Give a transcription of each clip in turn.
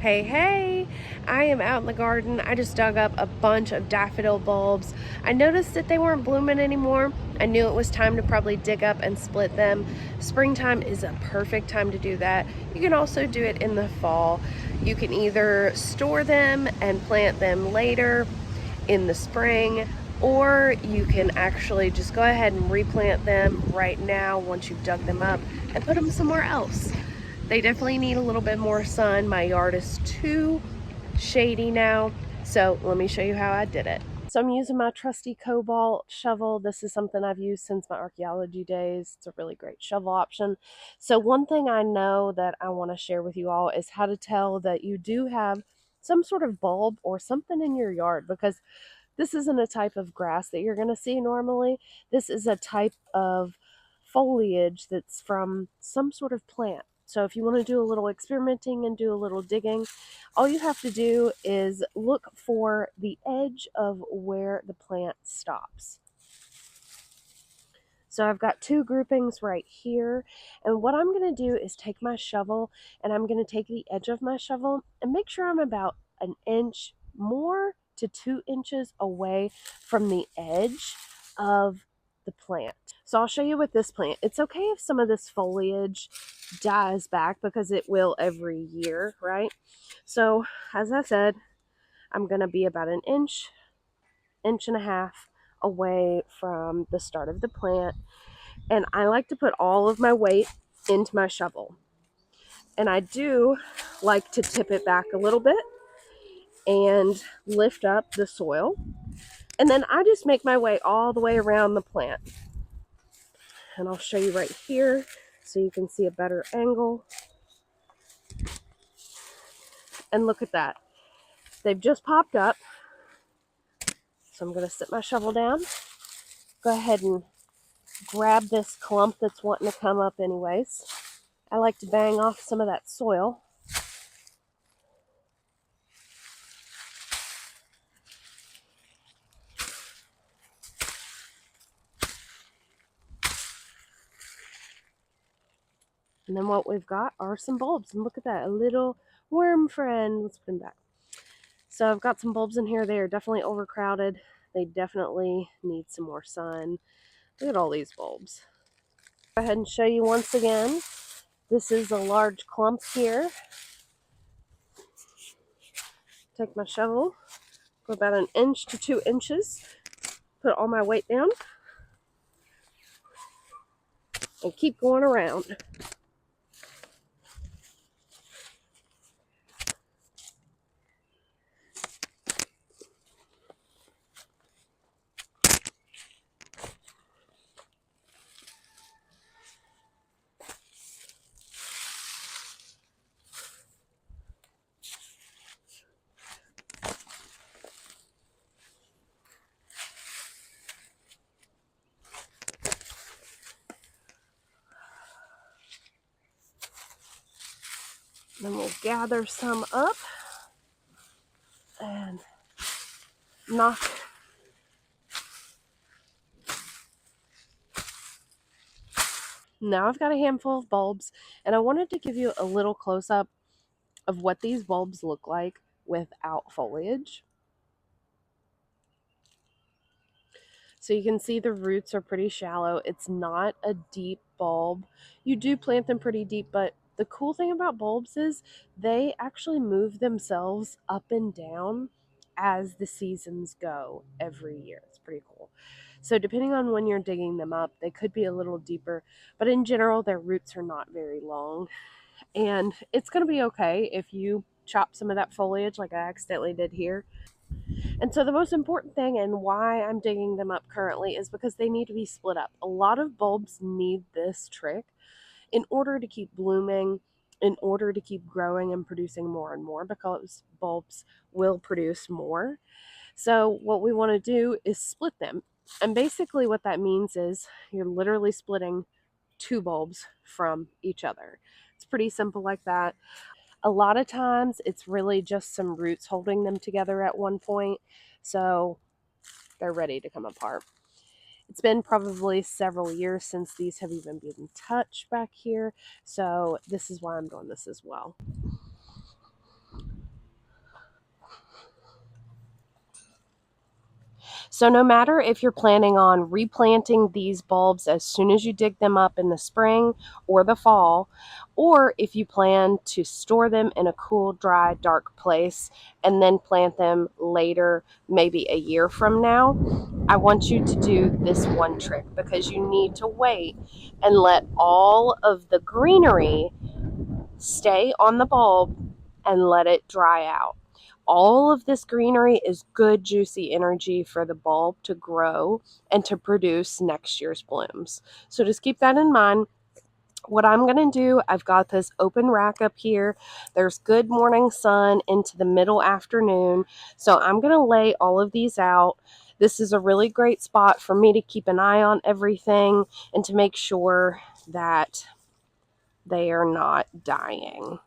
Hey, I am out in the garden. I just dug up a bunch of daffodil bulbs. I noticed that they weren't blooming anymore. I knew it was time to probably dig up and split them. Springtime is a perfect time to do that. You can also do it in the fall. You can either store them and plant them later in the spring, or you can actually just go ahead and replant them right now once you've dug them up and put them somewhere else. They definitely need a little bit more sun. My yard is too shady now, so let me show you how I did it. So I'm using my trusty cobalt shovel. This is something I've used since my archaeology days. It's a really great shovel option. So one thing I know that I want to share with you all is how to tell that you do have some sort of bulb or something in your yard, because this isn't a type of grass that you're going to see normally. This is a type of foliage that's from some sort of plant. So if you want to do a little experimenting and do a little digging, all you have to do is look for the edge of where the plant stops. So I've got two groupings right here, and what I'm going to do is take my shovel and I'm going to take the edge of my shovel and make sure I'm about an inch more to 2 inches away from the edge of the plant. So I'll show you with this plant. It's okay if some of this foliage dies back, because it will every year, right? So as I said, I'm going to be about an inch and a half away from the start of the plant. And I like to put all of my weight into my shovel. And I do like to tip it back a little bit and lift up the soil. And then I just make my way all the way around the plant. And I'll show you right here so you can see a better angle. And look at that. They've just popped up. So I'm going to sit my shovel down. Go ahead and grab this clump that's wanting to come up anyways. I like to bang off some of that soil. And then what we've got are some bulbs. And look at that, a little worm friend. Let's put him back. So I've got some bulbs in here. They are definitely overcrowded. They definitely need some more sun. Look at all these bulbs. Go ahead and show you once again. This is a large clump here. Take my shovel, go about an inch to 2 inches, put all my weight down, and keep going around. Then we'll gather some up and knock. Now I've got a handful of bulbs, and I wanted to give you a little close-up of what these bulbs look like without foliage. So you can see the roots are pretty shallow. It's not a deep bulb. You do plant them pretty deep, but the cool thing about bulbs is they actually move themselves up and down as the seasons go every year. It's pretty cool. So depending on when you're digging them up, they could be a little deeper, but in general, their roots are not very long. And it's going to be okay if you chop some of that foliage like I accidentally did here. And so the most important thing, and why I'm digging them up currently, is because they need to be split up. A lot of bulbs need this trick in order to keep blooming, in order to keep growing and producing more and more, because bulbs will produce more. So what we want to do is split them. And basically what that means is you're literally splitting two bulbs from each other. It's pretty simple like that. A lot of times it's really just some roots holding them together at one point, so they're ready to come apart. It's been probably several years since these have even been touched back here, so this is why I'm doing this as well. So no matter if you're planning on replanting these bulbs as soon as you dig them up in the spring or the fall, or if you plan to store them in a cool, dry, dark place and then plant them later, maybe a year from now, I want you to do this one trick, because you need to wait and let all of the greenery stay on the bulb and let it dry out. All of this greenery is good, juicy energy for the bulb to grow and to produce next year's blooms. So just keep that in mind. What I'm going to do, I've got this open rack up here. There's good morning sun into the middle afternoon. So I'm going to lay all of these out. This is a really great spot for me to keep an eye on everything and to make sure that they are not dying.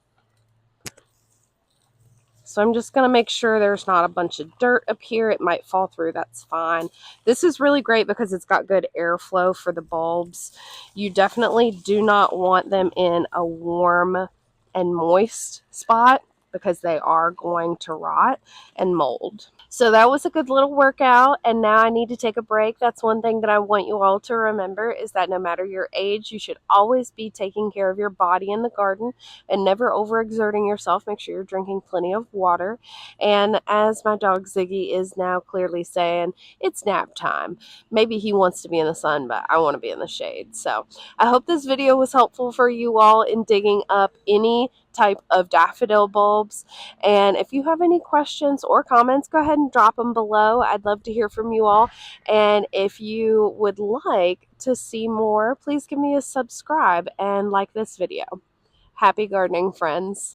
So I'm just going to make sure there's not a bunch of dirt up here. It might fall through. That's fine. This is really great because it's got good airflow for the bulbs. You definitely do not want them in a warm and moist spot because they are going to rot and mold. So that was a good little workout, and now I need to take a break. That's one thing that I want you all to remember, is that no matter your age, you should always be taking care of your body in the garden and never overexerting yourself. Make sure you're drinking plenty of water. And as my dog Ziggy is now clearly saying, it's nap time. Maybe he wants to be in the sun, but I want to be in the shade. So I hope this video was helpful for you all in digging up any type of daffodil bulbs. And if you have any questions or comments, go ahead and drop them below. I'd love to hear from you all. And if you would like to see more, please give me a subscribe and like this video. Happy gardening, friends.